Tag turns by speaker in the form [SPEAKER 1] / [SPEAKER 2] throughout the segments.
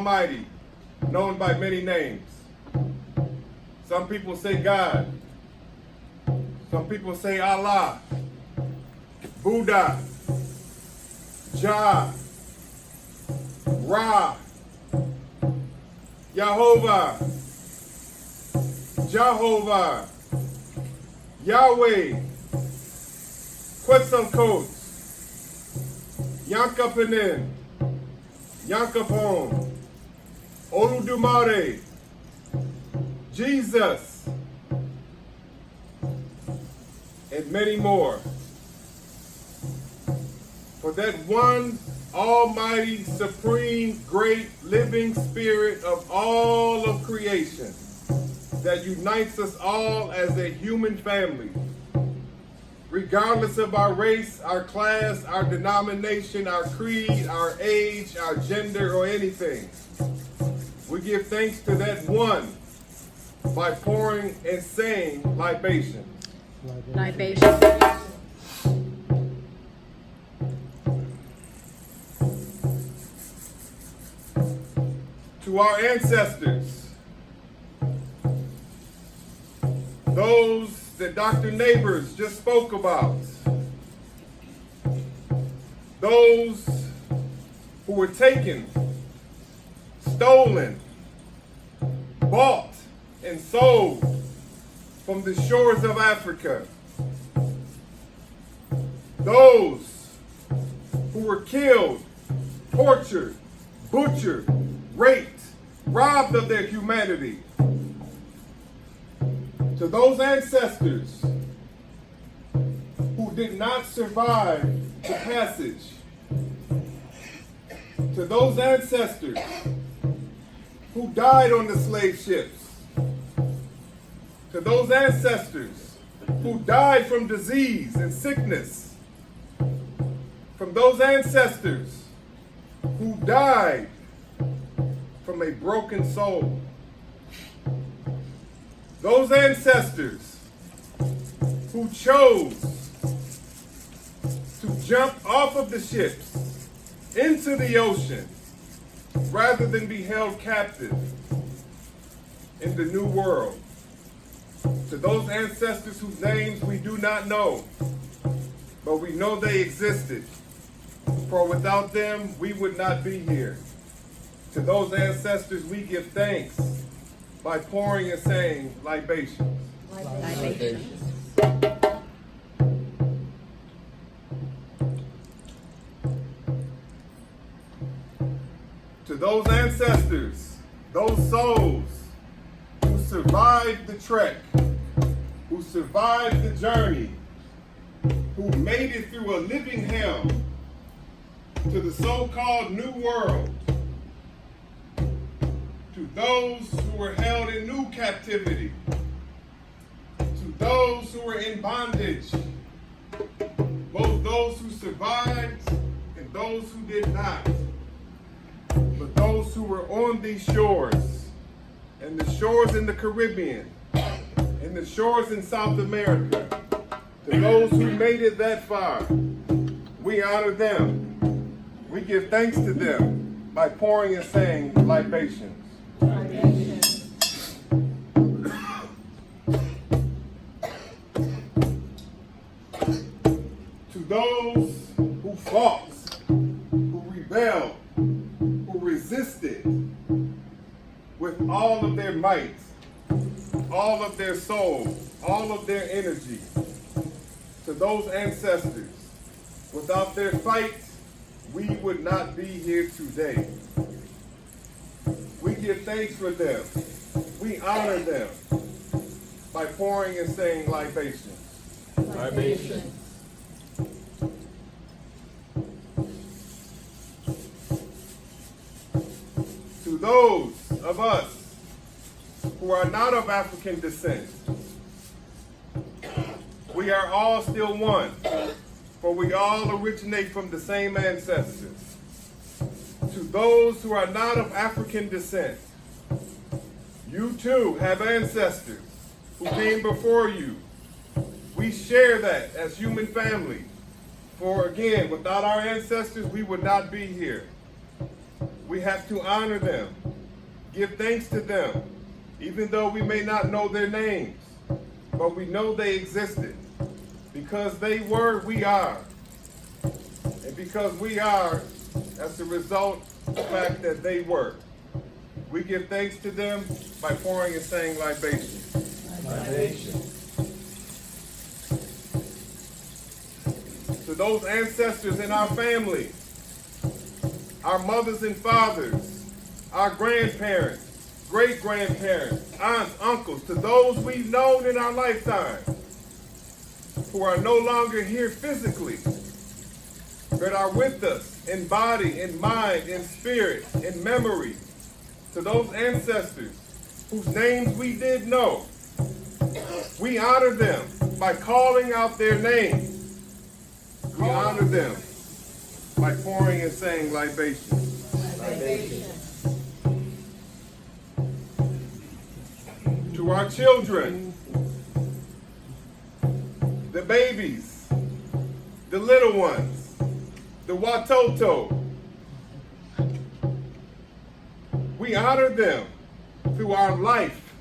[SPEAKER 1] Almighty, known by many names. Some people say God. Some people say Allah, Buddha, Jah, Ra, Yehovah, Jehovah, Yahweh, Quetzalcoatl, Yankapanin, Yankapon, Oludumare, Jesus, and many more. For that one almighty, supreme, great, living spirit of all of creation that unites us all as a human family, regardless of our race, our class, our denomination, our creed, our age, our gender, or anything. We give thanks to that one by pouring and saying libation.
[SPEAKER 2] Libation.
[SPEAKER 1] To our ancestors, those that Dr. Neighbors just spoke about, those who were taken, stolen, bought, and sold from the shores of Africa, those who were killed, tortured, butchered, raped, robbed of their humanity. To those ancestors who did not survive the passage, to those ancestors who died on the slave ships, to those ancestors who died from disease and sickness, from those ancestors who died from a broken soul, those ancestors who chose to jump off of the ships into the ocean rather than be held captive in the new world. To those ancestors whose names we do not know, but we know they existed, for without them we would not be here. To those ancestors we give thanks by pouring and saying libations.
[SPEAKER 2] Libations.
[SPEAKER 1] To those ancestors, those souls who survived the trek, who survived the journey, who made it through a living hell to the so-called New World, to those who were held in new captivity, to those who were in bondage, both those who survived and those who did not, but those who were on these shores, and the shores in the Caribbean, and the shores in South America, to those who made it that far, we honor them. We give thanks to them by pouring and saying libations. To those who fought, who rebelled, who resisted with all of their might, all of their soul, all of their energy. To those ancestors, without their fight, we would not be here today. We give thanks for them. We honor them by pouring and saying libations.
[SPEAKER 2] Libations.
[SPEAKER 1] To those of us who are not of African descent, we are all still one, for we all originate from the same ancestors. To those who are not of African descent, you too have ancestors who came before you. We share that as human family. For again, without our ancestors, we would not be here. We have to honor them, give thanks to them, even though we may not know their names, but we know they existed. Because they were, we are. And because we are, as a result of the fact that they were. We give thanks to them by pouring and saying libation.
[SPEAKER 3] Libation.
[SPEAKER 1] To those ancestors in our family, our mothers and fathers, our grandparents, great-grandparents, aunts, uncles, to those we've known in our lifetime, who are no longer here physically, but are with us in body, in mind, in spirit, in memory, to those ancestors whose names we did know, we honor them by calling out their names. We honor them by pouring and saying libation.
[SPEAKER 3] Libation.
[SPEAKER 1] To our children, the babies, the little ones, the watoto, we honor them through our life.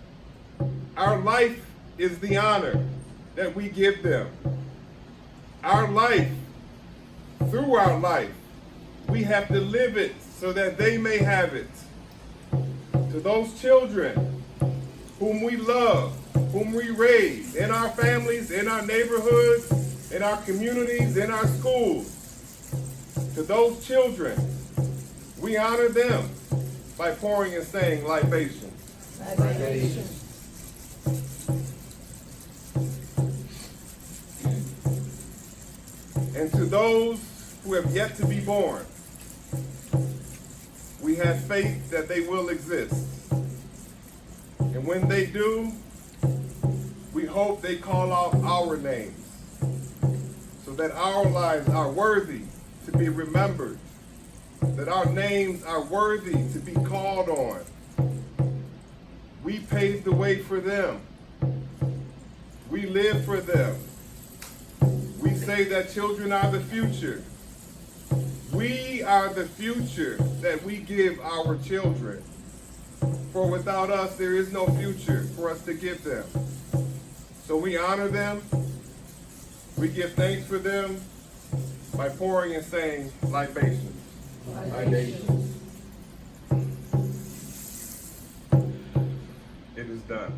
[SPEAKER 1] Our life is the honor that we give them. Our life, through our life, we have to live it so that they may have it. To those children whom we love, whom we raise in our families, in our neighborhoods, in our communities, in our schools, to those children, we honor them by pouring and saying libation.
[SPEAKER 3] Libation.
[SPEAKER 1] And to those who have yet to be born, we have faith that they will exist. And when they do, we hope they call out our names so that our lives are worthy to be remembered, that our names are worthy to be called on. We paved the way for them. We live for them. We say that children are the future. We are the future that we give our children. For without us, there is no future for us to give them. So we honor them. We give thanks for them by pouring and saying libation.
[SPEAKER 3] Libation.
[SPEAKER 1] It is done.